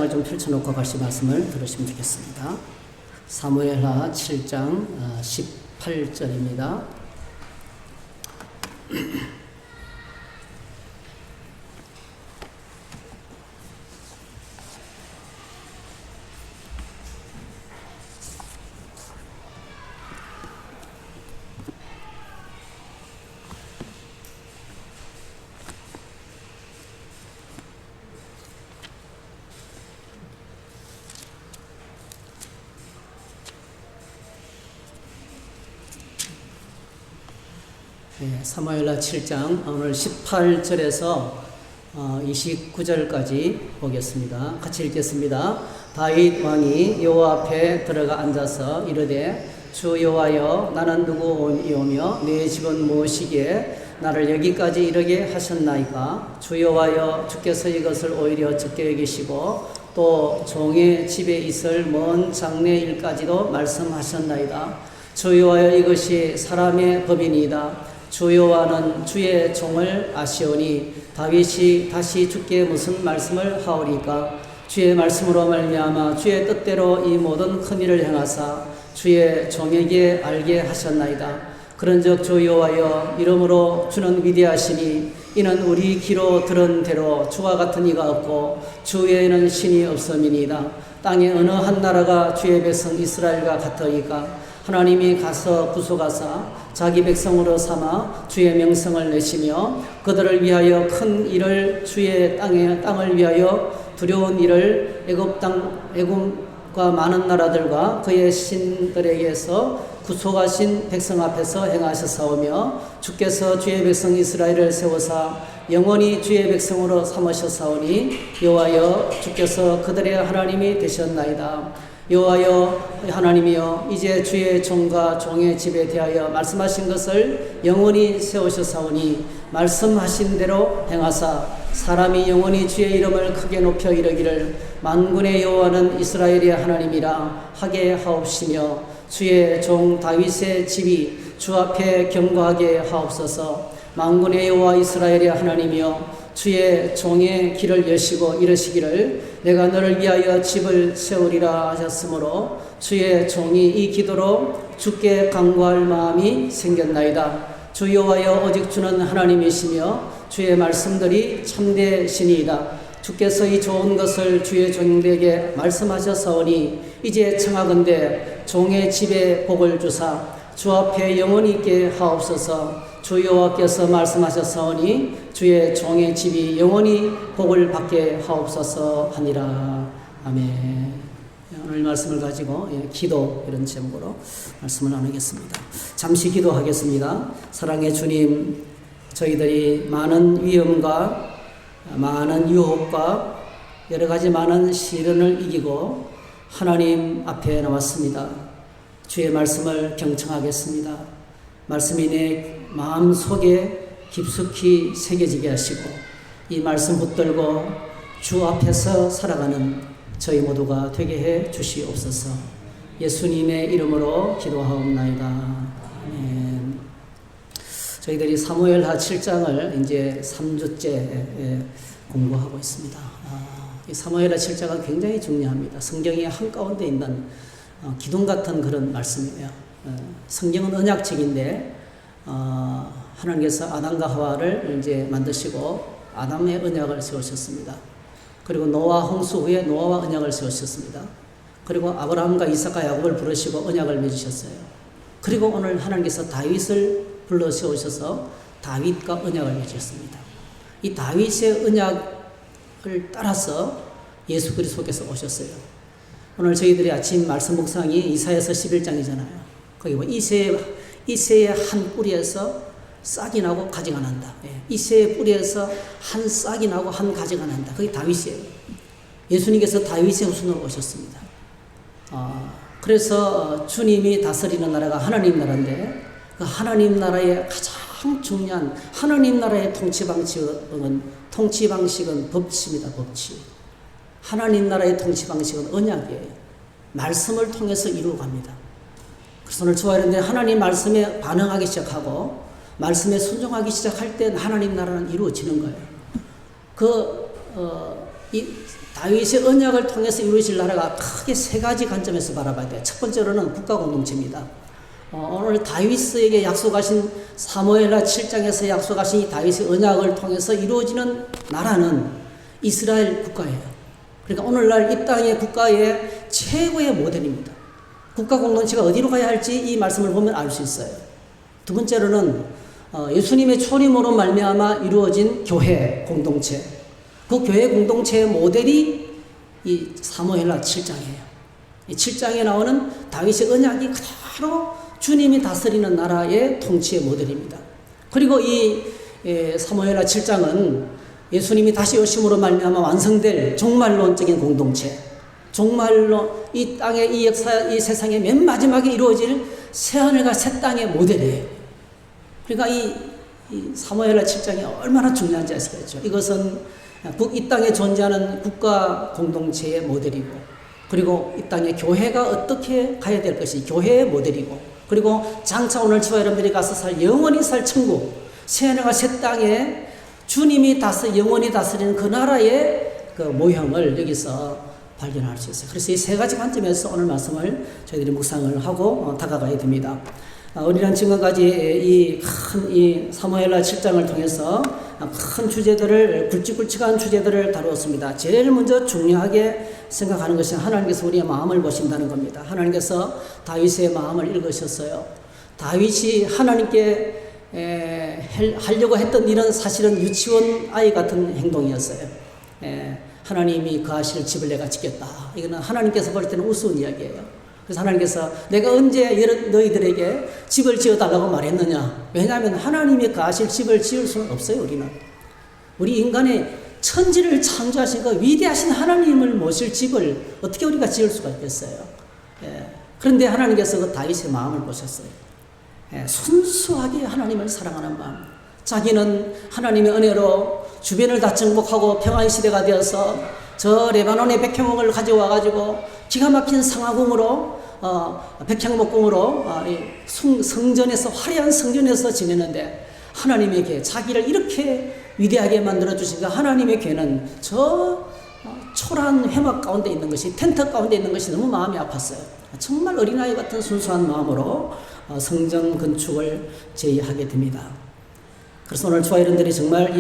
책장을 좀 펼쳐놓고 같이 말씀을 들으시면 좋겠습니다. 사무엘하 7장 18절입니다. 사무엘하 7장 오늘 18절에서 29절까지 보겠습니다. 같이 읽겠습니다. 다윗 왕이 여호와 앞에 들어가 앉아서 이르되 주 여호와여 나는 누구이오며 내 집은 무엇이기에 나를 여기까지 이르게 하셨나이까. 주 여호와여 주께서 이것을 오히려 적게 여기시고 또 종의 집에 있을 먼 장래 일까지도 말씀하셨나이다. 주 여호와여 이것이 사람의 법이니이다. 주 여호와는 주의 종을 아시오니 다윗이 다시 주께 무슨 말씀을 하오리까. 주의 말씀으로 말미암아 주의 뜻대로 이 모든 큰 일을 행하사 주의 종에게 알게 하셨나이다. 그런즉 주 여호와여 이러므로 주는 위대하시니 이는 우리 귀로 들은 대로 주와 같은 이가 없고 주 외에는 신이 없음이니이다. 땅에 어느 한 나라가 주의 백성 이스라엘과 같으이까. 하나님이 가서 구속하사 자기 백성으로 삼아 주의 명성을 내시며 그들을 위하여 큰 일을 주의 땅을 위하여 두려운 일을 애굽과 많은 나라들과 그의 신들에게서 구속하신 백성 앞에서 행하셨사오며 주께서 주의 백성 이스라엘을 세우사 영원히 주의 백성으로 삼으셨사오니 여호와여 주께서 그들의 하나님이 되셨나이다. 여호와여 하나님이여 이제 주의 종과 종의 집에 대하여 말씀하신 것을 영원히 세우셨사오니 말씀하신 대로 행하사 사람이 영원히 주의 이름을 크게 높여 이르기를 만군의 여호와는 이스라엘의 하나님이라 하게 하옵시며 주의 종 다윗의 집이 주 앞에 견고하게 하옵소서. 만군의 여호와 이스라엘의 하나님이여 주의 종의 길을 여시고 이르시기를 내가 너를 위하여 집을 세우리라 하셨으므로 주의 종이 이 기도로 주께 간구할 마음이 생겼나이다. 주 여호와여 오직 주는 하나님이시며 주의 말씀들이 참되시니이다. 주께서 이 좋은 것을 주의 종들에게 말씀하셨사오니 이제 청하건대 종의 집에 복을 주사 주 앞에 영원히 있게 하옵소서. 주 여호와께서 말씀하셨사오니 주의 종의 집이 영원히 복을 받게 하옵소서 하니라. 아멘. 오늘 말씀을 가지고 기도 이런 제목으로 말씀을 나누겠습니다. 잠시 기도하겠습니다. 사랑의 주님, 저희들이 많은 위험과 많은 유혹과 여러 가지 많은 시련을 이기고 하나님 앞에 나왔습니다. 주의 말씀을 경청하겠습니다. 말씀이 내 마음 속에 깊숙이 새겨지게 하시고 이 말씀 붙들고 주 앞에서 살아가는 저희 모두가 되게 해 주시옵소서. 예수님의 이름으로 기도하옵나이다. 아멘. 저희들이 사무엘하 7장을 이제 3주째 공부하고 있습니다. 이 사무엘하 7장은 굉장히 중요합니다. 성경의 한가운데 있는 기둥 같은 그런 말씀이에요. 성경은 언약책인데 하나님께서 아담과 하와를 이제 만드시고 아담의 언약을 세우셨습니다. 그리고 노아 홍수 후에 노아와 언약을 세우셨습니다. 그리고 아브라함과 이삭과 야곱을 부르시고 언약을 맺으셨어요. 그리고 오늘 하나님께서 다윗을 불러 세우셔서 다윗과 언약을 맺으셨습니다. 이 다윗의 언약을 따라서 예수 그리스도께서 오셨어요. 오늘 저희들이 아침 말씀 묵상이 이사야서 11장이잖아요. 거기 뭐 이새의 한 뿌리에서 싹이 나고 가지가 난다. 이새의 뿌리에서 한 싹이 나고 한 가지가 난다. 그게 다윗이에요. 예수님께서 다윗의 후손으로 오셨습니다. 그래서 주님이 다스리는 나라가 하나님 나라인데 그 하나님 나라의 가장 중요한 하나님 나라의 통치 방식은 법치입니다. 법치. 하나님 나라의 통치 방식은 언약이에요. 말씀을 통해서 이루어갑니다. 그래서 오늘 저와 여러분들 하나님 말씀에 반응하기 시작하고 말씀에 순종하기 시작할 때 하나님 나라는 이루어지는 거예요. 다윗의 언약을 통해서 이루어질 나라가 크게 세 가지 관점에서 바라봐야 돼요. 첫 번째로는 국가 공동체입니다. 오늘 다윗에게 약속하신 사무엘하 7장에서 약속하신 이 다윗의 언약을 통해서 이루어지는 나라는 이스라엘 국가예요. 그러니까 오늘날 이 땅의 국가의 최고의 모델입니다. 국가 공동체가 어디로 가야 할지 이 말씀을 보면 알 수 있어요. 두 번째로는 예수님의 초림으로 말미암아 이루어진 교회 공동체. 그 교회 공동체의 모델이 이 사무엘하 7장이에요. 이 7장에 나오는 다윗의 언약이 그대로 주님이 다스리는 나라의 통치의 모델입니다. 그리고 이 사무엘하 7장은 예수님이 다시 오심으로 말미암아 완성될 종말론적인 공동체, 종말로 이 땅의 이 역사, 이 세상의 맨 마지막에 이루어질 새하늘과 새 땅의 모델이에요. 그러니까 이 사무엘하 7장이 얼마나 중요한지 아시겠죠? 이것은 이 땅에 존재하는 국가 공동체의 모델이고, 그리고 이 땅의 교회가 어떻게 가야 될 것이 교회의 모델이고, 그리고 장차 오늘 저와 여러분들이 가서 영원히 살 천국, 새하늘과 새 땅에 주님이 영원히 다스리는 그 나라의 그 모형을 여기서 발견할 수 있어요. 그래서 이 세 가지 관점에서 오늘 말씀을 저희들이 묵상을 하고 다가가야 됩니다. 우리는 지금까지 이 사무엘하 7장을 통해서 큰 주제들을, 굵직굵직한 주제들을 다루었습니다. 제일 먼저 중요하게 생각하는 것이 하나님께서 우리의 마음을 보신다는 겁니다. 하나님께서 다윗의 마음을 읽으셨어요. 다윗이 하나님께 하려고 했던 일은 사실은 유치원 아이 같은 행동이었어요. 하나님이 거하실 집을 내가 짓겠다. 이거는 하나님께서 볼 때는 우스운 이야기예요. 그래서 하나님께서 내가 언제 너희들에게 집을 지어달라고 말했느냐. 왜냐하면 하나님이 거하실 집을 지을 수는 없어요. 우리 인간의 천지를 창조하신 그 위대하신 하나님을 모실 집을 어떻게 우리가 지을 수가 있겠어요. 그런데 하나님께서 그 다윗의 마음을 보셨어요. 순수하게 하나님을 사랑하는 마음. 자기는 하나님의 은혜로 주변을 다 정복하고 평화의 시대가 되어서 저 레바논의 백향목을 가져와 가지고 기가 막힌 상하궁으로 백향목궁으로 성전에서, 화려한 성전에서 지내는데, 하나님의 궤, 자기를 이렇게 위대하게 만들어 주시니까 하나님의 궤는 저 초라한 회막 가운데 있는 것이, 텐트 가운데 있는 것이 너무 마음이 아팠어요. 정말 어린아이 같은 순수한 마음으로 성전 건축을 제의하게 됩니다. 그래서 오늘 저와 여러분들이 정말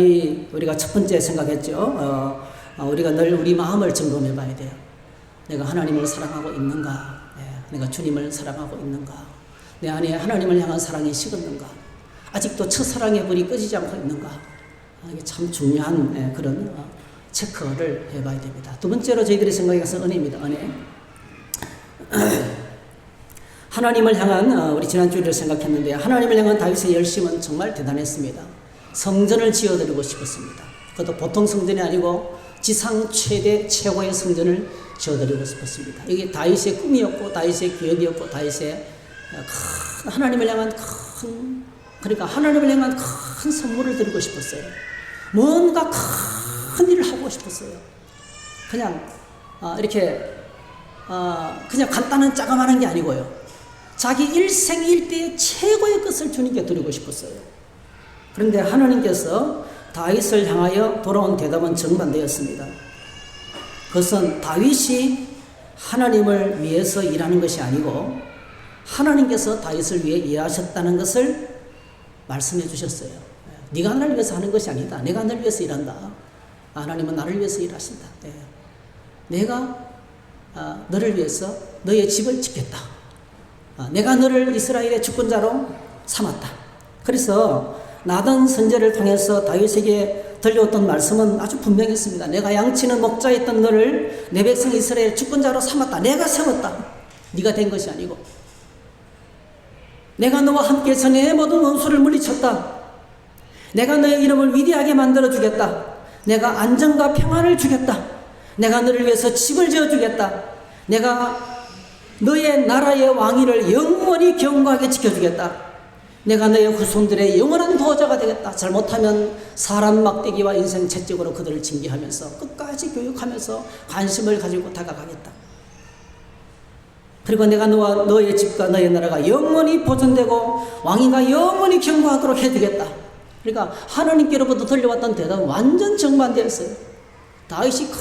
우리가 첫 번째 생각했죠. 우리가 늘 우리 마음을 점검해 봐야 돼요. 내가 하나님을 사랑하고 있는가? 내가 주님을 사랑하고 있는가? 내 안에 하나님을 향한 사랑이 식었는가? 아직도 첫사랑의 불이 꺼지지 않고 있는가? 이게 참 중요한 그런 체크를 해봐야 됩니다. 두 번째로 저희들이 생각해서 은혜입니다. 은혜. 하나님을 향한 우리 지난주를 생각했는데, 하나님을 향한 다윗의 열심은 정말 대단했습니다. 성전을 지어드리고 싶었습니다. 그것도 보통 성전이 아니고 지상 최고의 성전을 지어드리고 싶었습니다. 이게 다윗의 꿈이었고, 다윗의 기억이었고, 다윗의 하나님을 향한 그러니까 하나님을 향한 큰 선물을 드리고 싶었어요. 뭔가 큰 일을 하고 싶었어요. 그냥 이렇게 그냥 간단한 자그마한 게 아니고요. 자기 일생일대의 최고의 것을 주님께 드리고 싶었어요. 그런데 하나님께서 다윗을 향하여 돌아온 대답은 정반대였습니다. 그것은 다윗이 하나님을 위해서 일하는 것이 아니고 하나님께서 다윗을 위해 일하셨다는 것을 말씀해 주셨어요. 네가 나를 위해서 하는 것이 아니다. 내가 너를 위해서 일한다. 하나님은 나를 위해서 일하신다. 내가 너를 위해서 너의 집을 짓겠다. 내가 너를 이스라엘의 주권자로 삼았다. 그래서 나단 선지자를 통해서 다윗에게 들려왔던 말씀은 아주 분명했습니다. 내가 양치는 목자였던 너를 내 백성 이스라엘 주권자로 삼았다. 내가 세웠다. 네가 된 것이 아니고, 내가 너와 함께해서 내 모든 원수를 물리쳤다. 내가 너의 이름을 위대하게 만들어 주겠다. 내가 안정과 평안을 주겠다. 내가 너를 위해서 집을 지어 주겠다. 내가 너의 나라의 왕위를 영원히 견고하게 지켜주겠다. 내가 너의 후손들의 영원한 보호자가 되겠다. 잘못하면 사람 막대기와 인생 채찍으로 그들을 징계하면서 끝까지 교육하면서 관심을 가지고 다가가겠다. 그리고 내가 너와 너의 집과 너의 나라가 영원히 보존되고 왕위가 영원히 견고하도록 해주겠다. 그러니까 하나님께로부터 들려왔던 대답은 완전 정반대였어요. 다윗이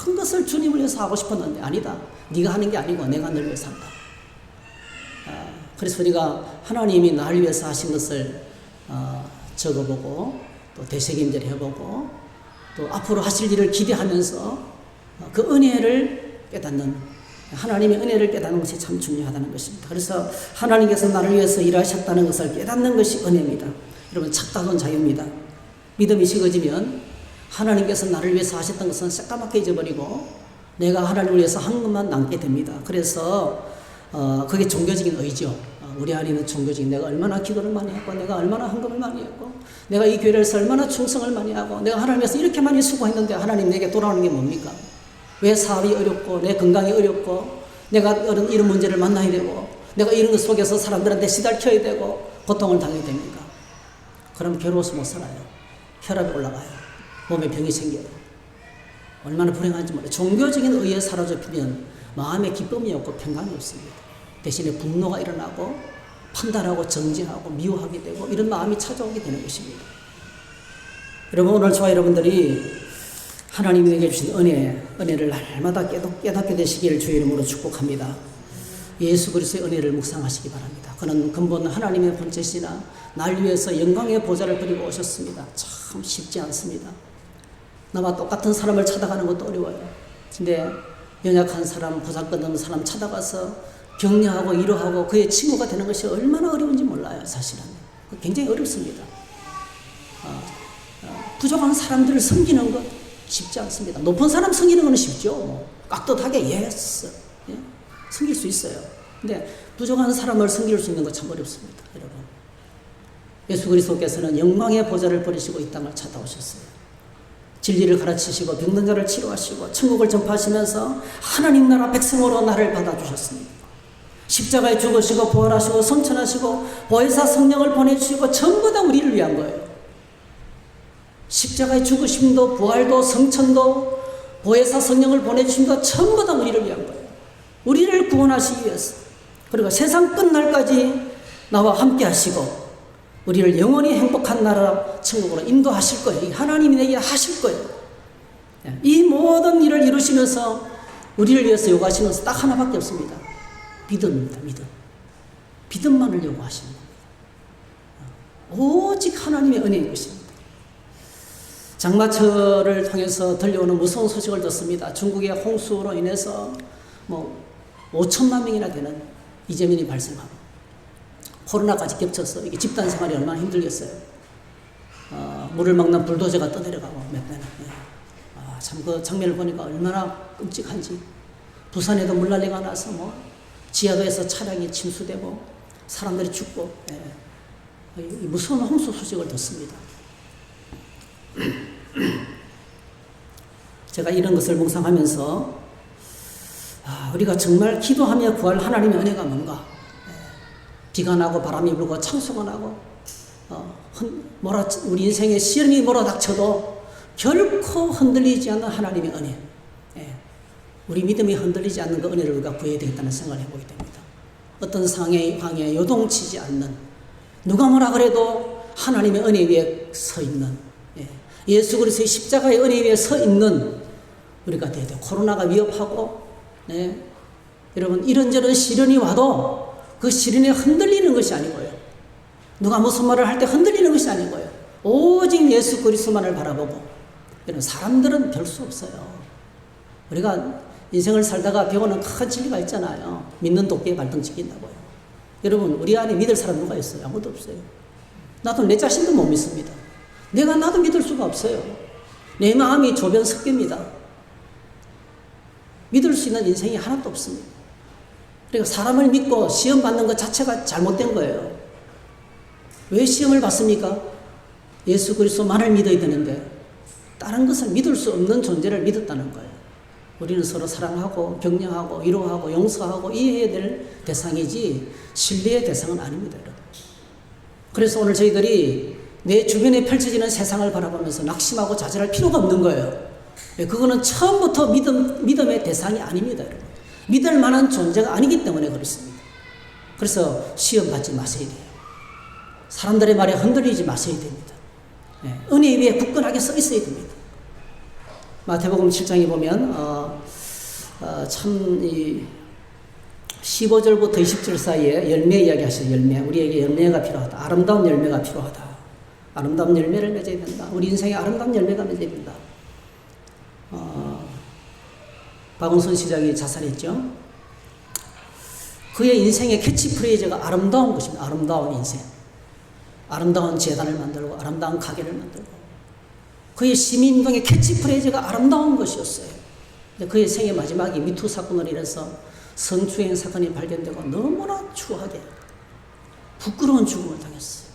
큰 것을 주님을 위해서 하고 싶었는데 아니다. 네가 하는 게 아니고 내가 너를 위해서 한다. 그래서 우리가 하나님이 나를 위해서 하신 것을 적어보고 또 되새김질 해보고 또 앞으로 하실 일을 기대하면서 그 은혜를 깨닫는, 하나님의 은혜를 깨닫는 것이 참 중요하다는 것입니다. 그래서 하나님께서 나를 위해서 일하셨다는 것을 깨닫는 것이 은혜입니다. 여러분, 착각은 자유입니다. 믿음이 식어지면 하나님께서 나를 위해서 하셨던 것은 새까맣게 잊어버리고 내가 하나님을 위해서 한 것만 남게 됩니다. 그래서 그게 종교적인 의죠. 우리 안에 있는 종교적인, 내가 얼마나 기도를 많이 했고, 내가 얼마나 헌금을 많이 했고, 내가 이 교회에서 얼마나 충성을 많이 하고, 내가 하나님 위해서 이렇게 많이 수고했는데 하나님 내게 돌아오는 게 뭡니까? 왜 사업이 어렵고, 내 건강이 어렵고, 내가 이런 문제를 만나야 되고, 내가 이런 것 속에서 사람들한테 시달켜야 되고, 고통을 당해야 됩니까? 그럼 괴로워서 못 살아요. 혈압이 올라가요. 몸에 병이 생겨요. 얼마나 불행한지 몰라요. 종교적인 의에 사로잡히면 마음에 기쁨이 없고 평강이 없습니다. 대신에 분노가 일어나고 판단하고 정죄하고 미워하게 되고 이런 마음이 찾아오게 되는 것입니다. 여러분, 오늘 저와 여러분들이 하나님이 내게 주신 은혜를 날마다 깨닫게 되시기를 주의 이름으로 축복합니다. 예수 그리스도의 은혜를 묵상하시기 바랍니다. 그는 근본 하나님의 본체시나 날 위해서 영광의 보좌를 버리고 오셨습니다. 참 쉽지 않습니다. 나와 똑같은 사람을 찾아가는 것도 어려워요. 근데 연약한 사람, 보잘것없는 사람 찾아가서 격려하고 위로하고 그의 친구가 되는 것이 얼마나 어려운지 몰라요. 사실은 굉장히 어렵습니다. 부족한 사람들을 섬기는 것 쉽지 않습니다. 높은 사람 섬기는 건 쉽죠. 깍듯하게 예스, 예? 섬길 수 있어요. 근데 부족한 사람을 섬길 수 있는 건 참 어렵습니다. 여러분, 예수 그리스도께서는 영광의 보좌를 버리시고 이 땅을 찾아오셨어요. 진리를 가르치시고 병든 자를 치료하시고 천국을 전파하시면서 하나님 나라 백성으로 나를 받아주셨습니다. 십자가에 죽으시고 부활하시고 성천하시고 보혜사 성령을 보내주시고 전부 다 우리를 위한 거예요. 십자가에 죽으심도 부활도 성천도 보혜사 성령을 보내주심도 전부 다 우리를 위한 거예요. 우리를 구원하시기 위해서. 그리고 세상 끝날까지 나와 함께 하시고 우리를 영원히 행복한 나라 천국으로 인도하실 거예요. 하나님이 내게 하실 거예요. 이 모든 일을 이루시면서 우리를 위해서 요구하시는 것은 딱 하나밖에 없습니다. 믿음입니다. 믿음만을 요구하시는 겁니다. 오직 하나님의 은혜인 것입니다. 장마철을 통해서 들려오는 무서운 소식을 듣습니다. 중국의 홍수로 인해서 5천만 명이나 되는 이재민이 발생하고 코로나까지 겹쳐서 이게 집단 생활이 얼마나 힘들겠어요. 물을 막는 불도저가 떠내려가고 몇 배는. 참 그 장면을 보니까 얼마나 끔찍한지. 부산에도 물난리가 나서 지하도에서 차량이 침수되고 사람들이 죽고 무서운 홍수 소식을 듣습니다. 제가 이런 것을 묵상하면서 우리가 정말 기도하며 구할 하나님의 은혜가 뭔가. 비가 나고 바람이 불고 창수가 나고 우리 인생에 시련이 몰아닥쳐도 결코 흔들리지 않는 하나님의 은혜. 우리 믿음이 흔들리지 않는 그 은혜를 우리가 구해야 되겠다는 생각을 해보게 됩니다. 어떤 상황에 요동치지 않는, 누가 뭐라 그래도 하나님의 은혜 위에 서 있는, 예수 그리스도의 십자가의 은혜 위에 서 있는 우리가 되어야 돼요. 코로나가 위협하고, 여러분, 이런저런 시련이 와도 그 시련에 흔들리는 것이 아니고요. 누가 무슨 말을 할 때 흔들리는 것이 아니고요. 오직 예수 그리스도만을 바라보고. 여러분, 사람들은 별 수 없어요. 우리가 인생을 살다가 배우는 큰 진리가 있잖아요. 믿는 도끼에 발등 찍힌다고요. 여러분, 우리 안에 믿을 사람 누가 있어요? 아무도 없어요. 나도 내 자신도 못 믿습니다. 나도 믿을 수가 없어요. 내 마음이 조변석계입니다. 믿을 수 있는 인생이 하나도 없습니다. 그러니까 사람을 믿고 시험 받는 것 자체가 잘못된 거예요. 왜 시험을 받습니까? 예수 그리스도만을 믿어야 되는데 다른 것을 믿을 수 없는 존재를 믿었다는 거예요. 우리는 서로 사랑하고 격려하고 위로하고 용서하고 이해해야 될 대상이지 신뢰의 대상은 아닙니다. 여러분. 그래서 오늘 저희들이 내 주변에 펼쳐지는 세상을 바라보면서 낙심하고 좌절할 필요가 없는 거예요. 그거는 처음부터 믿음의 대상이 아닙니다. 여러분. 믿을 만한 존재가 아니기 때문에 그렇습니다. 그래서 시험 받지 마셔야 돼요. 사람들의 말에 흔들리지 마셔야 됩니다. 은혜 위에 굳건하게 서 있어야 됩니다. 마태복음 7장에 보면 참 이 15절부터 20절 사이에 열매 이야기 하시죠. 열매. 우리에게 열매가 필요하다. 아름다운 열매가 필요하다. 아름다운 열매를 맺어야 된다. 우리 인생에 아름다운 열매가 맺어야 된다. 박원순 시장이 자살했죠. 그의 인생의 캐치프레이즈가 아름다운 것입니다. 아름다운 인생. 아름다운 재단을 만들고 아름다운 가게를 만들고 그의 시민운동의 캐치프레이즈가 아름다운 것이었어요. 그의 생애 마지막이 미투 사건으로 인해서 성추행 사건이 발견되고 너무나 추하게 부끄러운 죽음을 당했어요.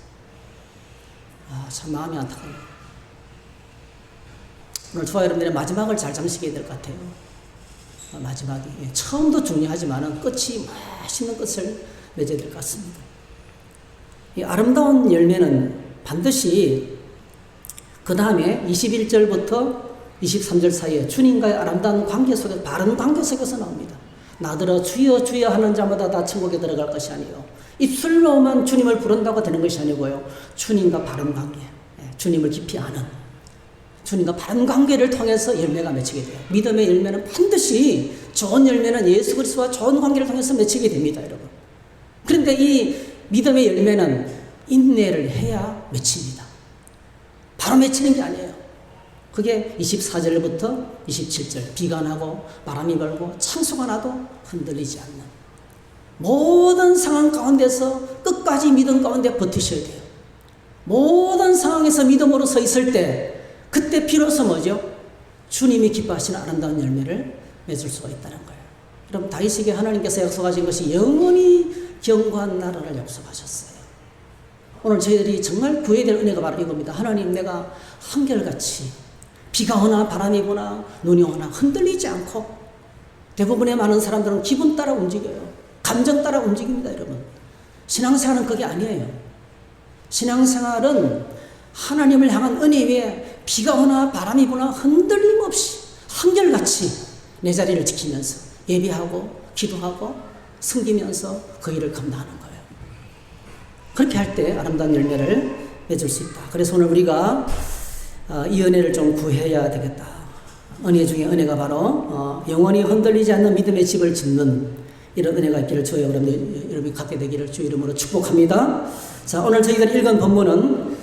참 마음이 안타까워요. 오늘 저와 여러분들의 마지막을 잘 잠시게 될 것 같아요. 마지막이 처음도 중요하지만 끝이 맛있는 끝을 맺어야 될 것 같습니다. 이 아름다운 열매는 반드시 그 다음에 21절부터 23절 사이에 주님과의 아름다운 관계 속에서 바른 관계 속에서 나옵니다. 나더러 주여 주여 하는 자마다 다 천국에 들어갈 것이 아니요 입술로만 주님을 부른다고 되는 것이 아니고요 주님과 바른 관계, 주님을 깊이 아는 주님과 바른 관계를 통해서 열매가 맺히게 돼요. 믿음의 열매는 반드시 좋은 열매는 예수 그리스도와 좋은 관계를 통해서 맺히게 됩니다, 여러분. 그런데 이 믿음의 열매는 인내를 해야 맺힙니다. 바로 맺히는 게 아니에요. 그게 24절부터 27절 비가 나고 바람이 불고 창수가 나도 흔들리지 않는 모든 상황 가운데서 끝까지 믿음 가운데 버티셔야 돼요. 모든 상황에서 믿음으로 서 있을 때 그때 비로소 뭐죠? 주님이 기뻐하시는 아름다운 열매를 맺을 수가 있다는 거예요. 여러분 다윗에게 하나님께서 약속하신 것이 영원히 견고한 나라를 약속하셨어요. 오늘 저희들이 정말 구해야 될 은혜가 바로 이겁니다. 하나님 내가 한결같이 비가 오나 바람이 부나 눈이 오나 흔들리지 않고 대부분의 많은 사람들은 기분 따라 움직여요. 감정 따라 움직입니다, 여러분. 신앙생활은 그게 아니에요. 신앙생활은 하나님을 향한 은혜 위에 비가 오나 바람이 부나 흔들림 없이 한결같이 내 자리를 지키면서 예배하고 기도하고 섬기면서 그 일을 감당하는 거예요. 그렇게 할 때 아름다운 열매를 맺을 수 있다. 그래서 오늘 우리가 이 은혜를 좀 구해야 되겠다. 은혜 중에 은혜가 바로 영원히 흔들리지 않는 믿음의 집을 짓는 이런 은혜가 있기를 주여 여러분이 갖게 되기를 주 이름으로 축복합니다. 자, 오늘 저희가 읽은 본문은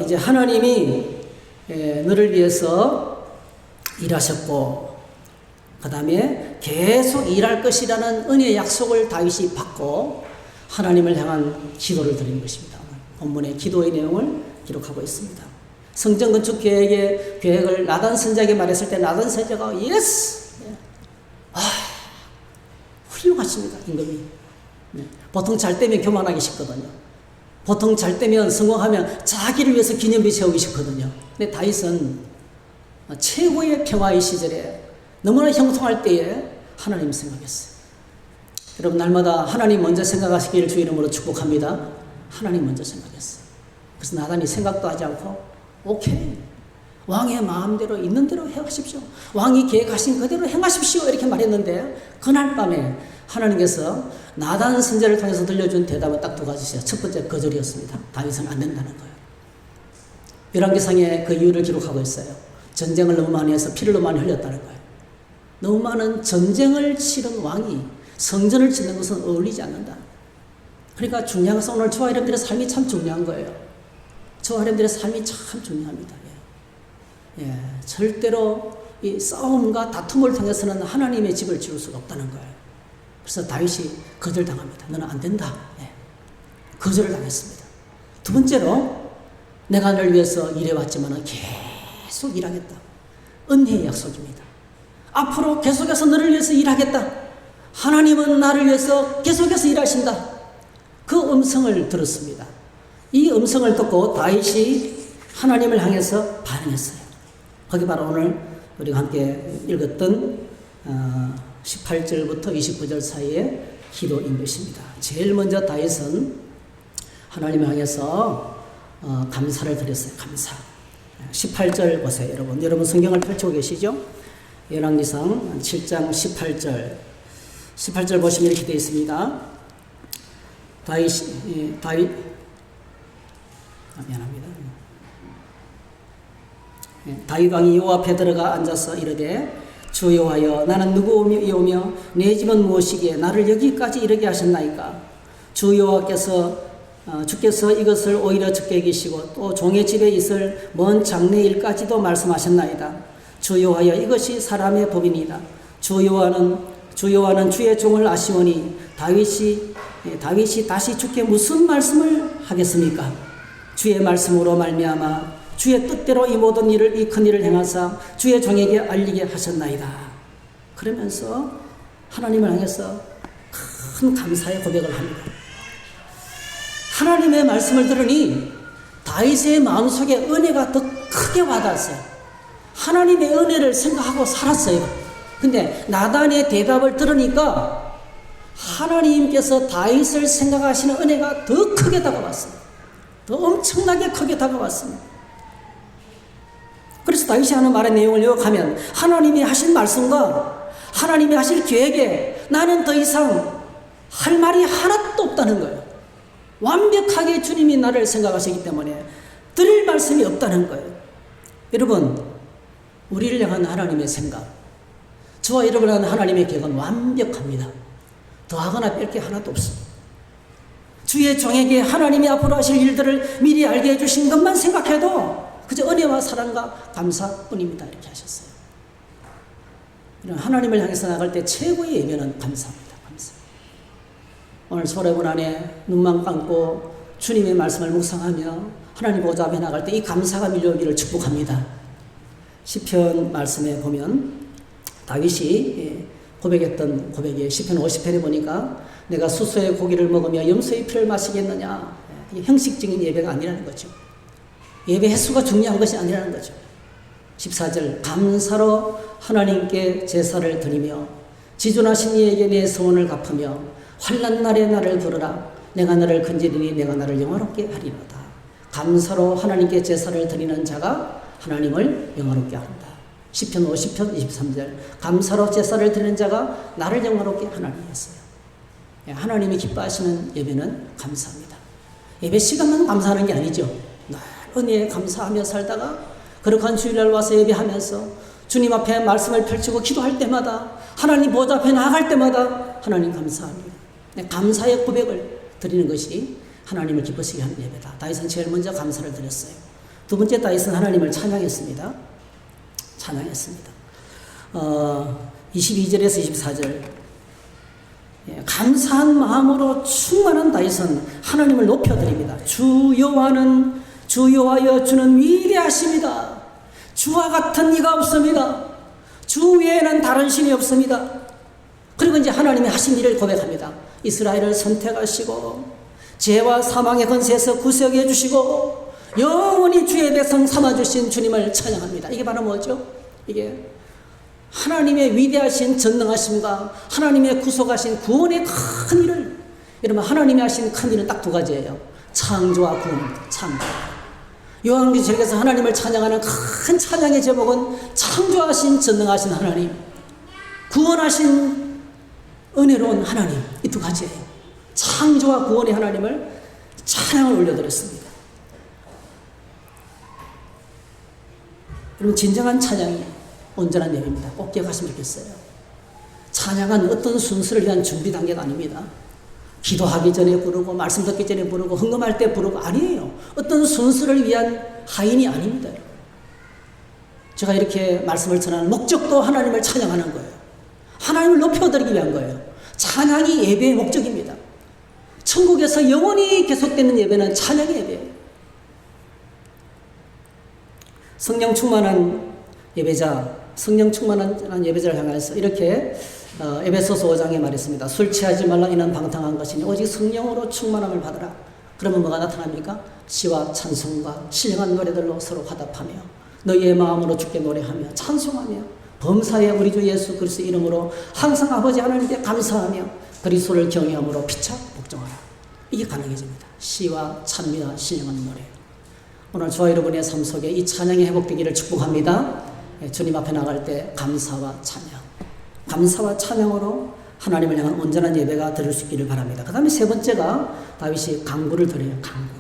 이제 하나님이 너를 위해서 일하셨고 그 다음에 계속 일할 것이라는 은혜의 약속을 다윗이 받고 하나님을 향한 기도를 드린 것입니다. 본문의 기도의 내용을 기록하고 있습니다. 성전 건축 계획을 나단 선지자에게 말했을 때 나단 선지자가 예스! 훌륭하십니다. 임금이. 보통 잘 되면 교만하기 쉽거든요. 보통 잘 되면 성공하면 자기를 위해서 기념비 세우기 쉽거든요. 근데 다윗은 최고의 평화의 시절에 너무나 형통할 때에 하나님 생각했어요. 여러분 날마다 하나님 먼저 생각하시기를 주 이름으로 축복합니다. 하나님 먼저 생각했어요. 그래서 나단이 생각도 하지 않고 오케이 왕의 마음대로 있는 대로 행하십시오. 왕이 계획하신 그대로 행하십시오 이렇게 말했는데 그날 밤에 하나님께서 나단 선지자를 통해서 들려준 대답은 딱 두 가지였어요. 첫 번째 거절이었습니다. 다윗은 안 된다는 거예요. 열왕기상에 그 이유를 기록하고 있어요. 전쟁을 너무 많이 해서 피를 너무 많이 흘렸다는 거예요. 너무 많은 전쟁을 치른 왕이 성전을 짓는 것은 어울리지 않는다. 그러니까 중요한 것은 오늘 저와 여러분들의 삶이 참 중요한 거예요. 저와 여러분들의 삶이 참 중요합니다. 절대로 이 싸움과 다툼을 통해서는 하나님의 집을 지을 수가 없다는 거예요. 그래서 다윗이 거절당합니다. 너는 안 된다. 거절을 당했습니다. 두 번째로 내가 너를 위해서 일해왔지만 계속 일하겠다. 은혜의 약속입니다. 앞으로 계속해서 너를 위해서 일하겠다. 하나님은 나를 위해서 계속해서 일하신다. 그 음성을 들었습니다. 이 음성을 듣고 다윗이 하나님을 향해서 반응했어요. 거기 바로 오늘 우리가 함께 읽었던 18절부터 29절 사이의 기도인 것입니다. 제일 먼저 다윗은 하나님을 향해서 감사를 드렸어요. 감사. 18절 보세요, 여러분. 여러분 성경을 펼치고 계시죠? 열왕기상 7장 18절. 18절 보시면 이렇게 되어 있습니다. 미안합니다. 다윗 왕이 여호와 앞에 들어가 앉아서 이르되 주 여호와여 나는 누구이오며 내 집은 무엇이기에 나를 여기까지 이르게 하셨나이까. 주 여호와께서 주께서 이것을 오히려 적게 여기시고 또 종의 집에 있을 먼 장래 일까지도 말씀하셨나이다. 주 여호와여 이것이 사람의 법이니이다. 주 여호와는 주의 종을 아시오니 다윗이 다시 주께 무슨 말씀을 하겠습니까? 주의 말씀으로 말미암아 주의 뜻대로 이 모든 일을 이 큰 일을 행하사 주의 종에게 알리게 하셨나이다. 그러면서 하나님을 향해서 큰 감사의 고백을 합니다. 하나님의 말씀을 들으니 다윗의 마음속에 은혜가 더 크게 와닿았어요. 하나님의 은혜를 생각하고 살았어요. 근데 나단의 대답을 들으니까 하나님께서 다윗을 생각하시는 은혜가 더 크게 다가왔습니다. 더 엄청나게 크게 다가왔습니다. 그래서 다윗이 하는 말의 내용을 요약하면 하나님이 하신 말씀과 하나님이 하실 계획에 나는 더 이상 할 말이 하나도 없다는 거예요. 완벽하게 주님이 나를 생각하시기 때문에 드릴 말씀이 없다는 거예요. 여러분, 우리를 향한 하나님의 생각, 저와 여러분을 향한 하나님의 계획은 완벽합니다. 더하거나 뺄 게 하나도 없습니다. 주의 종에게 하나님이 앞으로 하실 일들을 미리 알게 해주신 것만 생각해도 그저 은혜와 사랑과 감사뿐입니다. 이렇게 하셨어요. 하나님을 향해서 나갈 때 최고의 예배는 감사합니다. 감사. 오늘 설해본 안에 눈만 감고 주님의 말씀을 묵상하며 하나님 보좌 앞에 나갈 때 이 감사가 밀려오기를 축복합니다. 시편 말씀에 보면 다윗이 고백했던 고백이 시편 50편에 보니까 내가 수소의 고기를 먹으며 염소의 피를 마시겠느냐. 이게 형식적인 예배가 아니라는 거죠. 예배 횟수가 중요한 것이 아니라는 거죠. 14절 감사로 하나님께 제사를 드리며 지존하신 이에게 내 소원을 갚으며 환난 날에 나를 부르라. 내가 너를 건지리니 내가 나를 영화롭게 하리로다. 감사로 하나님께 제사를 드리는 자가 하나님을 영화롭게 한다. 시편 50편 23절 감사로 제사를 드리는 자가 나를 영화롭게 하나님 했어요. 하나님이 기뻐하시는 예배는 감사합니다. 예배 시간만 감사하는 게 아니죠. 은혜에 감사하며 살다가 거룩한 주일날 와서 예배하면서 주님 앞에 말씀을 펼치고 기도할 때마다 하나님 보좌 앞에 나아갈 때마다 하나님 감사합니다. 감사의 고백을 드리는 것이 하나님을 기쁘시게 하는 예배다. 다윗은 제일 먼저 감사를 드렸어요. 두 번째 다윗은 하나님을 찬양했습니다. 찬양했습니다. 22절에서 24절 감사한 마음으로 충만한 다윗은 하나님을 높여드립니다. 주 여호와여 주는 위대하십니다. 주와 같은 이가 없습니다. 주 외에는 다른 신이 없습니다. 그리고 이제 하나님이 하신 일을 고백합니다. 이스라엘을 선택하시고 죄와 사망의 권세에서 구속해 주시고 영원히 주의 백성 삼아주신 주님을 찬양합니다. 이게 바로 뭐죠? 이게 하나님의 위대하신 전능하심과 하나님의 구속하신 구원의 큰 일을, 여러분 하나님이 하신 큰 일은 딱 두 가지예요. 창조와 구원입니다. 창조. 요한계시록에서 하나님을 찬양하는 큰 찬양의 제목은 창조하신 전능하신 하나님, 구원하신 은혜로운 하나님, 이 두 가지예요. 창조와 구원의 하나님을 찬양을 올려드렸습니다. 여러분 진정한 찬양이 온전한 예배입니다. 꼭 기억하시면 좋겠어요. 찬양은 어떤 순서를 위한 준비 단계가 아닙니다. 기도하기 전에 부르고 말씀 듣기 전에 부르고 헌금할 때 부르고 아니에요. 어떤 순서를 위한 하인이 아닙니다. 제가 이렇게 말씀을 전하는 목적도 하나님을 찬양하는 거예요. 하나님을 높여드리기 위한 거예요. 찬양이 예배의 목적입니다. 천국에서 영원히 계속되는 예배는 찬양의 예배예요. 성령 충만한 예배자, 성령 충만한 예배자를 향해서 이렇게 에베소서 5장에 말했습니다. 술 취하지 말라 이는 방탕한 것이니 오직 성령으로 충만함을 받으라. 그러면 뭐가 나타납니까? 시와 찬송과 신령한 노래들로 서로 화답하며 너희의 마음으로 주께 노래하며 찬송하며 범사에 우리 주 예수 그리스도의 이름으로 항상 아버지 하나님께 감사하며 그리스도를 경외함으로 피차 복종하라. 이게 가능해집니다. 시와 찬미와 신령한 노래. 오늘 저와 여러분의 삶 속에 이 찬양이 회복되기를 축복합니다. 주님 앞에 나갈 때 감사와 찬양, 감사와 찬양으로 하나님을 향한 온전한 예배가 드릴 수 있기를 바랍니다. 그 다음에 세 번째가 다윗이 강구를 드려요. 강구.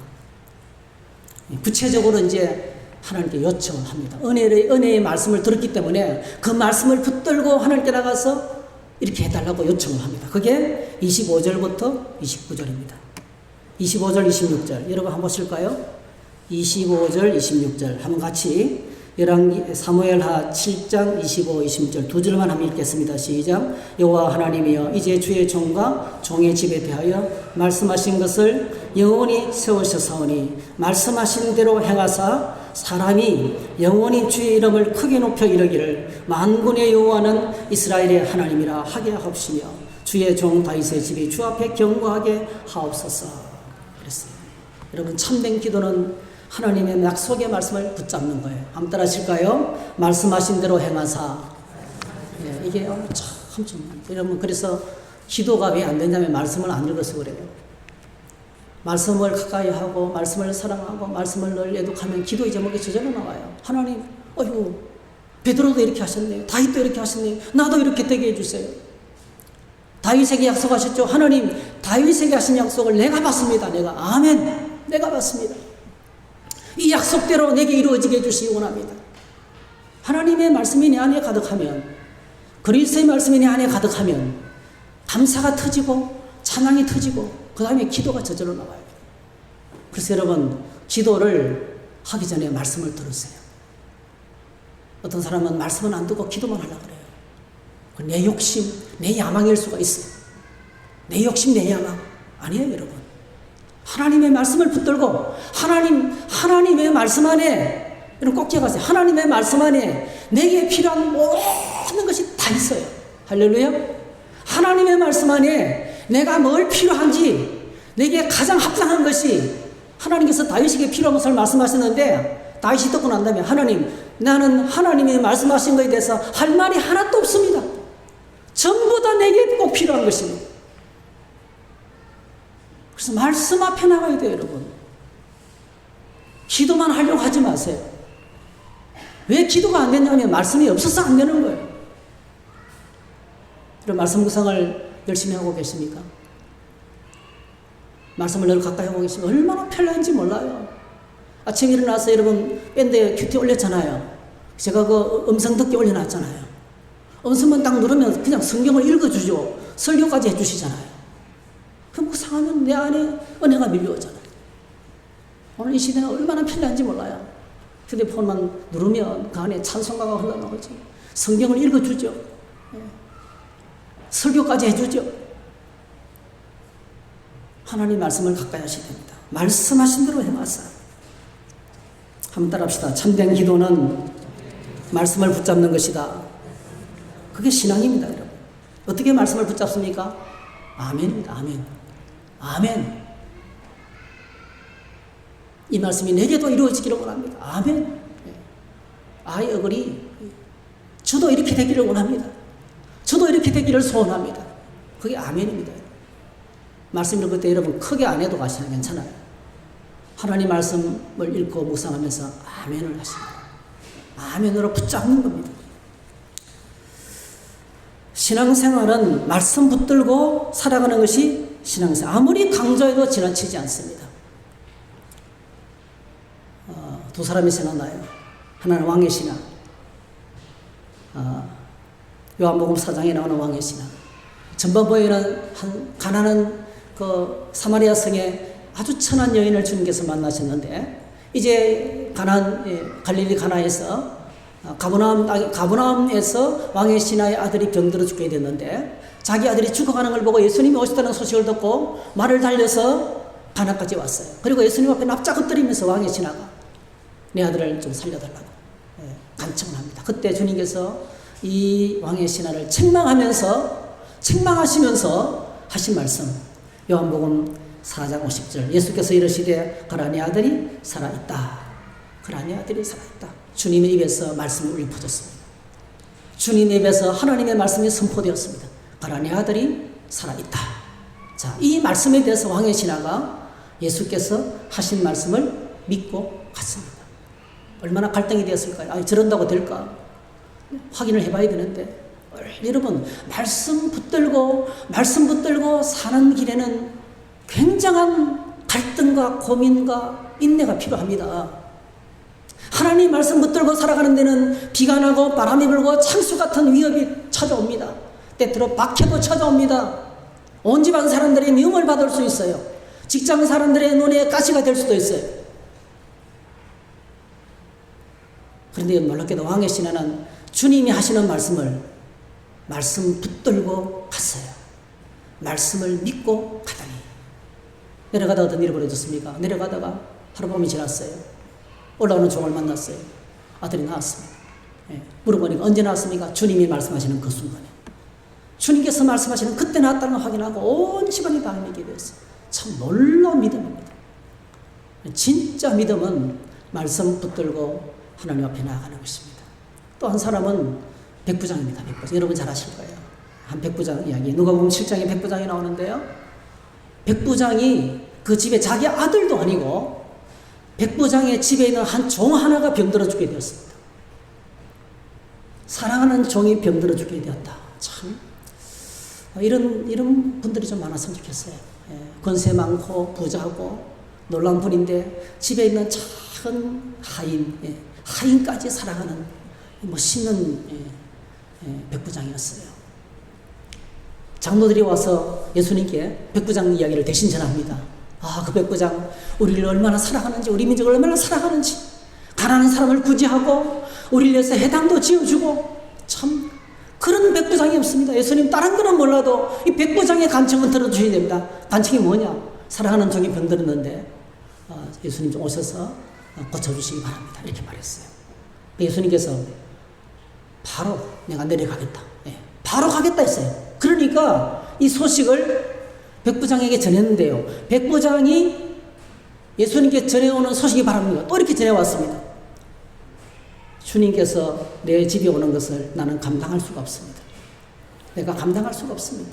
구체적으로 이제 하나님께 요청을 합니다. 은혜의 말씀을 들었기 때문에 그 말씀을 붙들고 하나님께 나가서 이렇게 해달라고 요청을 합니다. 그게 25절부터 29절입니다. 25절, 26절. 여러분 한번 보실까요? 25절, 26절. 한번 같이 사무엘하 7장 25, 26절 두 절만 한번 읽겠습니다. 시작. 여호와 하나님이여 이제 주의 종과 종의 집에 대하여 말씀하신 것을 영원히 세우셨사오니 말씀하신 대로 행하사 사람이 영원히 주의 이름을 크게 높여 이르기를 만군의 여호와는 이스라엘의 하나님이라 하게 하옵시며 주의 종 다윗의 집이 주 앞에 경고하게 하옵소서 그랬어요. 여러분 참된 기도는 하나님의 약속의 말씀을 붙잡는 거예요. 한번 따라 하실까요? 말씀하신 대로 행하사. 예, 이게 참 중요해요. 여러분 그래서 기도가 왜 안 되냐면 말씀을 안 읽어서 그래요. 말씀을 가까이 하고 말씀을 사랑하고 말씀을 늘 애독하면 기도의 제목이 저절로 나와요. 하나님, 어이구 베드로도 이렇게 하셨네요. 다윗도 이렇게 하셨네요. 나도 이렇게 되게 해주세요. 다윗에게 약속하셨죠. 하나님, 다윗에게 하신 약속을 내가 받습니다. 아멘. 내가 받습니다. 이 약속대로 내게 이루어지게 해주시기 원합니다. 하나님의 말씀이 내 안에 가득하면, 그리스도의 말씀이 내 안에 가득하면 감사가 터지고 찬양이 터지고 그 다음에 기도가 저절로 나와요. 그래서 여러분 기도를 하기 전에 말씀을 들으세요. 어떤 사람은 말씀은 안 듣고 기도만 하려고 그래요. 내 욕심, 내 야망일 수가 있어요. 내 욕심, 내 야망 아니에요 여러분. 하나님의 말씀을 붙들고 하나님의 말씀 안에 여러분 꼭 기억하세요. 하나님의 말씀 안에 내게 필요한 모든 것이 다 있어요. 할렐루야. 하나님의 말씀 안에 내가 뭘 필요한지 내게 가장 합당한 것이 하나님께서 다윗에게 필요한 것을 말씀하셨는데 다윗이 듣고 난 다음에 하나님 나는 하나님이 말씀하신 것에 대해서 할 말이 하나도 없습니다. 전부 다 내게 꼭 필요한 것입니다. 그래서 말씀 앞에 나가야 돼요 여러분. 기도만 하려고 하지 마세요. 왜 기도가 안 되냐면 말씀이 없어서 안 되는 거예요. 그럼 말씀 구상을 열심히 하고 계십니까? 말씀을 늘 가까이 하고 계시면 얼마나 편리한지 몰라요. 아침에 일어나서 여러분 밴드에 큐티 올렸잖아요. 제가 그 음성 듣기 올려놨잖아요. 음성만 딱 누르면 그냥 성경을 읽어주죠. 설교까지 해주시잖아요. 그 묵상하면 내 안에 은혜가 밀려오잖아요. 오늘 이 시대는 얼마나 편리한지 몰라요. 휴대폰만 누르면 그 안에 찬송가가 흘러나오죠. 성경을 읽어주죠. 설교까지 해주죠. 하나님 말씀을 가까이 하셔야 됩니다. 말씀하신 대로 행하사. 한번 따라합시다. 참된 기도는 말씀을 붙잡는 것이다. 그게 신앙입니다, 여러분. 어떻게 말씀을 붙잡습니까? 아멘입니다. 아멘. 아멘. 이 말씀이 내게도 이루어지기를 원합니다. 아멘. I agree. 저도 이렇게 되기를 원합니다. 저도 이렇게 되기를 소원합니다. 그게 아멘입니다. 말씀 읽을 때 여러분 크게 안 해도 가시면 괜찮아요. 하나님 말씀을 읽고 묵상하면서 아멘을 하십니다. 아멘으로 붙잡는 겁니다. 신앙생활은 말씀 붙들고 살아가는 것이 신앙생활. 아무리 강조해도 지나치지 않습니다. 두 사람이 생각나요. 하나는 왕의 신앙. 요한복음 4장에 나오는 왕의 신앙. 전반부에는 한 가난한 그 사마리아 성에 아주 천한 여인을 주님께서 만나셨는데 이제 갈릴리 가나에서 가버나움에서 왕의 신하의 아들이 병들어 죽게 됐는데 자기 아들이 죽어가는 걸 보고 예수님이 오셨다는 소식을 듣고 말을 달려서 가나까지 왔어요. 그리고 예수님 앞에 납작 엎드리면서 왕의 신하가 내 아들을 좀 살려달라고 간청을 합니다. 그때 주님께서 이 왕의 신하를 책망하시면서 하신 말씀 요한복음 4장 50절 예수께서 이르시되 가라 내 아들이 살아있다. 가라 내 아들이 살아있다. 주님의 입에서 말씀이 울려 퍼졌습니다. 주님의 입에서 하나님의 말씀이 선포되었습니다. 가라 내 아들이 살아있다. 자, 이 말씀에 대해서 왕의 신하가 예수께서 하신 말씀을 믿고 갔습니다. 얼마나 갈등이 되었을까요? 저런다고 될까? 확인을 해봐야 되는데 여러분 말씀 붙들고 사는 길에는 굉장한 갈등과 고민과 인내가 필요합니다. 하나님 말씀 붙들고 살아가는 데는 비가 나고 바람이 불고 창수 같은 위협이 찾아옵니다. 때때로 박해도 찾아옵니다. 온 집안 사람들의 미움을 받을 수 있어요. 직장 사람들의 눈에 가시가 될 수도 있어요. 그런데 놀랍게도 왕의 신하는 주님이 하시는 말씀 붙들고 갔어요. 말씀을 믿고 가다니. 내려가다가 어떤 일이 벌어졌습니까? 내려가다가 하룻밤이 지났어요. 올라오는 종을 만났어요. 아들이 나왔습니다. 물어보니까 언제 나왔습니까? 주님이 말씀하시는 그 순간에. 주님께서 말씀하시는 그때 나왔다는 걸 확인하고 온 집안이 다 믿게 되었어요. 참 놀라운 믿음입니다. 진짜 믿음은 말씀 붙들고 하나님 앞에 나아가는 것입니다. 또 한 사람은 백부장입니다. 백부장. 여러분 잘 아실 거예요. 한 백부장 이야기. 누가복음 7장에 백부장이 나오는데요. 백부장이 그 집에 자기 아들도 아니고 백부장의 집에 있는 한 종 하나가 병들어 죽게 되었습니다. 사랑하는 종이 병들어 죽게 되었다. 참 이런 분들이 좀 많았으면 좋겠어요. 권세 많고 부자고 놀라운 분인데 집에 있는 작은 하인까지 사랑하는 멋있는 백부장이었어요. 장로들이 와서 예수님께 백부장 이야기를 대신 전합니다. 그 백부장 우리를 얼마나 사랑하는지, 우리 민족을 얼마나 사랑하는지, 가난한 사람을 구제하고 우리를 위해서 해당도 지어주고, 참 그런 백부장이 없습니다. 예수님 다른 거는 몰라도 이 백부장의 간청은 들어주셔야 됩니다. 간청이 뭐냐? 사랑하는 종이 병들었는데 예수님 좀 오셔서 고쳐주시기 바랍니다. 이렇게 말했어요. 예수님께서 바로 내가 내려가겠다. 바로 가겠다 했어요. 그러니까 이 소식을 백부장에게 전했는데요. 백부장이 예수님께 전해오는 소식이 바랍니다. 또 이렇게 전해왔습니다. 주님께서 내 집에 오는 것을 나는 감당할 수가 없습니다. 내가 감당할 수가 없습니다.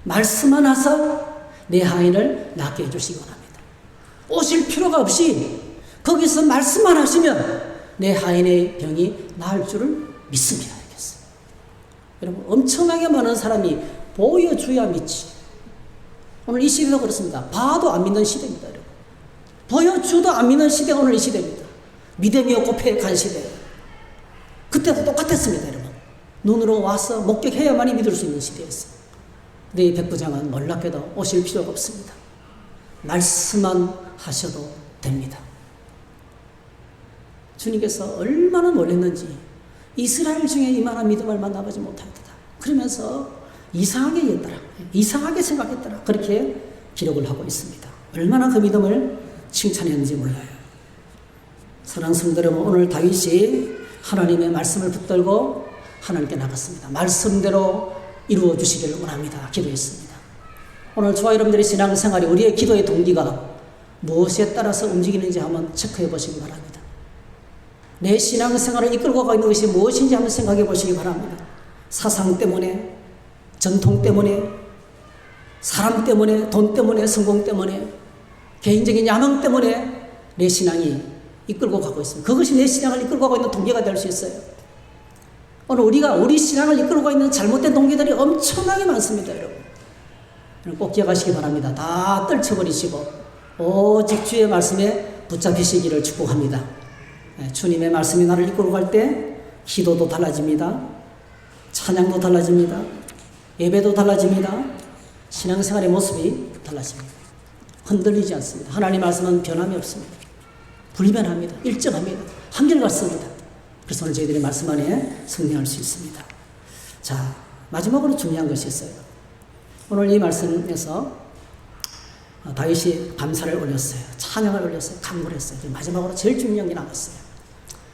말씀만 하사 내 하인을 낫게 해주시기 원합니다. 오실 필요가 없이 거기서 말씀만 하시면 내 하인의 병이 나을 줄을 믿습니다. 이랬어요. 여러분 엄청나게 많은 사람이 보여줘야 믿지. 오늘 이 시대도 그렇습니다. 봐도 안 믿는 시대입니다. 여러분. 보여줘도 안 믿는 시대가 오늘 이 시대입니다. 믿음이 없고 패역한 시대. 그때도 똑같았습니다. 여러분. 눈으로 와서 목격해야만이 믿을 수 있는 시대였어요. 근데 이 백부장은 놀랍게도 오실 필요가 없습니다. 말씀만 하셔도 됩니다. 주님께서 얼마나 놀랐는지 이스라엘 중에 이만한 믿음을 만나보지 못하였다. 그러면서 이상하게 생각했더라. 그렇게 기록을 하고 있습니다. 얼마나 그 믿음을 칭찬했는지 몰라요. 사랑하는 성도 여러분, 오늘 다윗이 하나님의 말씀을 붙들고 하나님께 나갔습니다. 말씀대로 이루어 주시기를 원합니다. 기도했습니다. 오늘 저와 여러분들의 신앙생활이 우리의 기도의 동기가 무엇에 따라서 움직이는지 한번 체크해 보시기 바랍니다. 내 신앙생활을 이끌고 가고 있는 것이 무엇인지 한번 생각해 보시기 바랍니다. 사상 때문에, 전통 때문에, 사람 때문에, 돈 때문에, 성공 때문에, 개인적인 야망 때문에 내 신앙이 이끌고 가고 있습니다. 그것이 내 신앙을 이끌고 가고 있는 동기가 될 수 있어요. 오늘 우리가 우리 신앙을 이끌고 있는 잘못된 동기들이 엄청나게 많습니다. 여러분 꼭 기억하시기 바랍니다. 다 떨쳐버리시고 오직 주의 말씀에 붙잡히시기를 축복합니다. 주님의 말씀이 나를 이끌고 갈 때 기도도 달라집니다. 찬양도 달라집니다. 예배도 달라집니다. 신앙생활의 모습이 달라집니다. 흔들리지 않습니다. 하나님의 말씀은 변함이 없습니다. 불변합니다. 일정합니다. 한결같습니다. 그래서 오늘 저희들이 말씀 안에 승리할 수 있습니다. 자, 마지막으로 중요한 것이 있어요. 오늘 이 말씀에서 다윗이 감사를 올렸어요. 찬양을 올렸어요. 간구를 했어요. 마지막으로 제일 중요한 게 남았어요.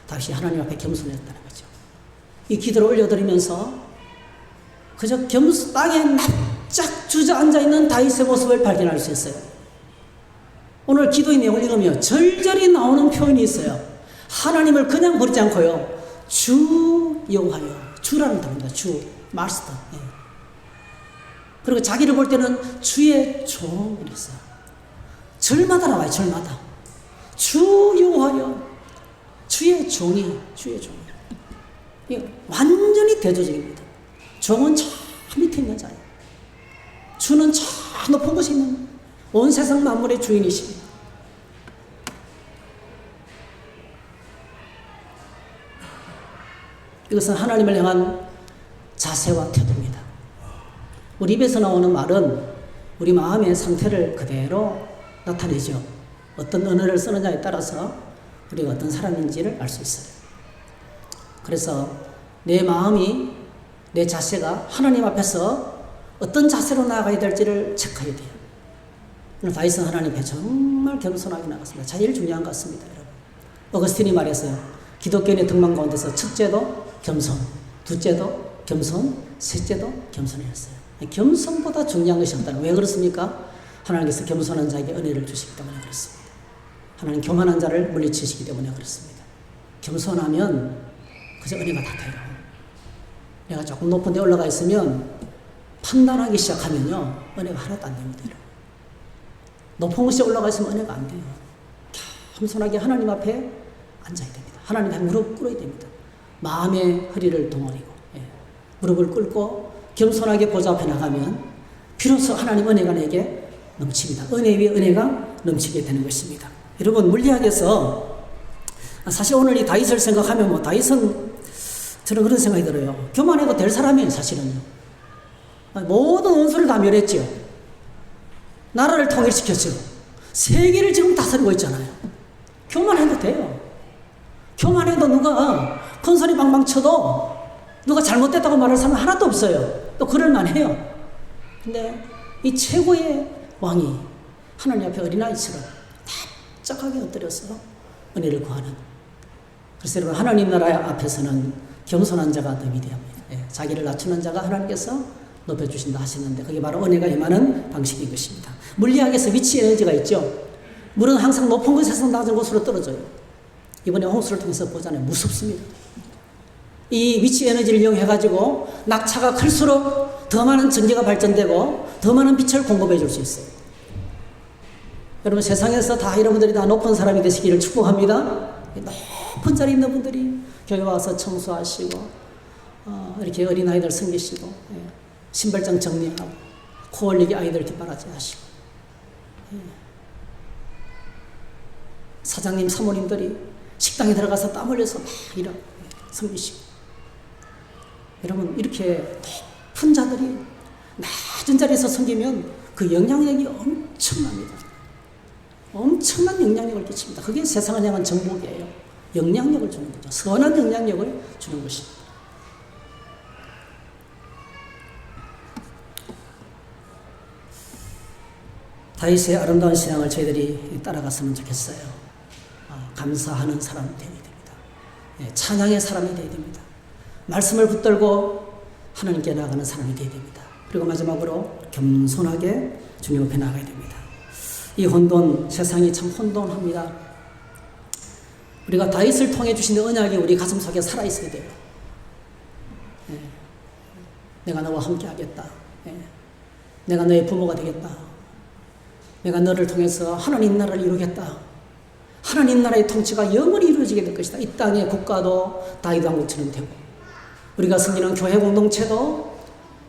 다윗이 하나님 앞에 겸손했다는 거죠. 이 기도를 올려드리면서 그저 땅에 납작 주저앉아 있는 다윗의 모습을 발견할 수 있어요. 오늘 기도의 내용을 읽으면 절절히 나오는 표현이 있어요. 하나님을 그냥 부르지 않고요. 주 여호와여, 주라는 단어입니다. 주, 마스터. 그리고 자기를 볼 때는 주의 종 이랬어요. 절마다 나와요. 절마다. 주 여호와여, 주의 종이. 완전히 대조적입니다. 종은 저 밑에 있는 자예요. 주는 저 높은 곳에 있는 온 세상 만물의 주인이십니다. 이것은 하나님을 향한 자세와 태도입니다. 우리 입에서 나오는 말은 우리 마음의 상태를 그대로 나타내죠. 어떤 언어를 쓰느냐에 따라서 우리가 어떤 사람인지를 알 수 있어요. 그래서 내 마음이, 내 자세가 하나님 앞에서 어떤 자세로 나아가야 될지를 체크해야 돼요. 오늘 다윗은 하나님 앞에 정말 겸손하게 나갔습니다. 제일 중요한 것 같습니다, 여러분. 어거스틴이 말했어요. 기독교인의 등만 가운데서 첫째도 겸손, 둘째도 겸손, 셋째도 겸손이었어요. 겸손보다 중요한 것이 없다는. 왜 그렇습니까? 하나님께서 겸손한 자에게 은혜를 주시기 때문에 그렇습니다. 하나님 교만한 자를 물리치시기 때문에 그렇습니다. 겸손하면 그저 은혜가 다 돼요. 내가 조금 높은 데 올라가 있으면 판단하기 시작하면요, 은혜가 하나도 안 됩니다. 높은 곳에 올라가 있으면 은혜가 안 돼요. 겸손하게 하나님 앞에 앉아야 됩니다. 하나님 앞에 무릎 꿇어야 됩니다. 마음의 허리를 동아리고, 무릎을 꿇고 겸손하게 보좌 앞에 나가면 비로소 하나님 은혜가 내게 넘칩니다. 은혜 위에 은혜가 넘치게 되는 것입니다. 여러분, 물리학에서 사실 오늘 이 다윗을 생각하면 다윗은 저는 그런 생각이 들어요. 교만해도 될 사람이에요, 사실은요. 모든 원수를 다 멸했죠. 나라를 통일시켰죠. 세계를 지금 다스리고 있잖아요. 교만해도 돼요. 교만해도 누가 큰 소리 방방 쳐도 누가 잘못됐다고 말할 사람 하나도 없어요. 또 그럴만해요. 근데 이 최고의 왕이 하나님 앞에 어린아이처럼 납작하게 엎드려서 은혜를 구하는. 그래서 여러분, 하나님 나라 앞에서는 겸손한 자가 더 위대합니다. 자기를 낮추는 자가 하나님께서 높여주신다 하시는데 그게 바로 은혜가 임하는 방식인 것입니다. 물리학에서 위치 에너지가 있죠. 물은 항상 높은 곳에서 낮은 곳으로 떨어져요. 이번에 홍수를 통해서 보잖아요. 무섭습니다. 이 위치 에너지를 이용해가지고 낙차가 클수록 더 많은 전기가 발전되고 더 많은 빛을 공급해 줄 수 있어요. 여러분, 세상에서 다 여러분들이 다 높은 사람이 되시기를 축복합니다. 높은 자리에 있는 분들이 교회 와서 청소하시고 이렇게 어린아이들 섬기시고 신발장 정리하고 코 올리게 아이들 뒷바라지 하시고 사장님 사모님들이 식당에 들어가서 땀 흘려서 막 일하고 섬기시고. 여러분, 이렇게 높은 자들이 낮은 자리에서 섬기면 그 영향력이 엄청납니다. 엄청난 영향력을 끼칩니다. 그게 세상을 향한 정복이에요. 영향력을 주는 거죠. 선한 영향력을 주는 것입니다. 다윗의 아름다운 신앙을 저희들이 따라갔으면 좋겠어요. 감사하는 사람이 되어야 됩니다. 찬양의 사람이 되어야 됩니다. 말씀을 붙들고 하나님께 나아가는 사람이 되어야 됩니다. 그리고 마지막으로 겸손하게 주님 앞에 나아가야 됩니다. 이 혼돈, 세상이 참 혼돈합니다. 우리가 다윗을 통해 주신 언약이 우리 가슴 속에 살아있어야 돼요. 내가 너와 함께 하겠다. 내가 너의 부모가 되겠다. 내가 너를 통해서 하나님 나라를 이루겠다. 하나님 나라의 통치가 영원히 이루어지게 될 것이다. 이 땅의 국가도 다윗 왕국처럼 되고 우리가 섬기는 교회 공동체도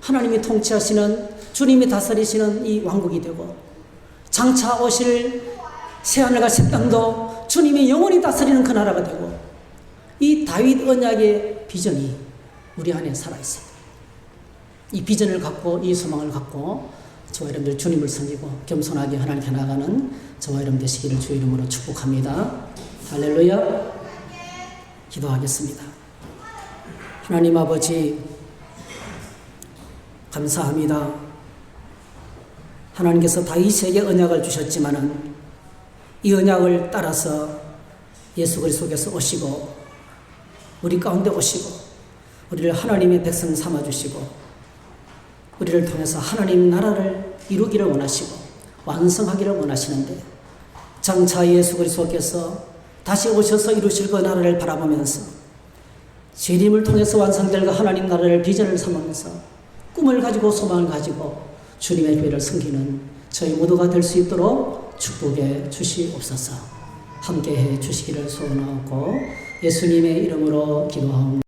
하나님이 통치하시는, 주님이 다스리시는 이 왕국이 되고 장차 오실 새하늘과 새 땅도 주님이 영원히 다스리는 그 나라가 되고, 이 다윗 언약의 비전이 우리 안에 살아있어요. 이 비전을 갖고, 이 소망을 갖고 저와 여러분들 주님을 섬기고 겸손하게 하나님께 나아가는 저와 여러분 되시기를 주의 이름으로 축복합니다. 할렐루야. 기도하겠습니다. 하나님 아버지, 감사합니다. 하나님께서 다윗에게 언약을 주셨지만은 이 언약을 따라서 예수 그리스도께서 오시고 우리 가운데 오시고 우리를 하나님의 백성 삼아주시고 우리를 통해서 하나님 나라를 이루기를 원하시고 완성하기를 원하시는데, 장차 예수 그리스도께서 다시 오셔서 이루실 그 나라를 바라보면서 재림을 통해서 완성될 그 하나님 나라를 비전을 삼으면서 꿈을 가지고 소망을 가지고 주님의 교회를 섬기는 저희 모두가 될 수 있도록 축복해 주시옵소서. 함께해 주시기를 소원하고 예수님의 이름으로 기도하옵니다.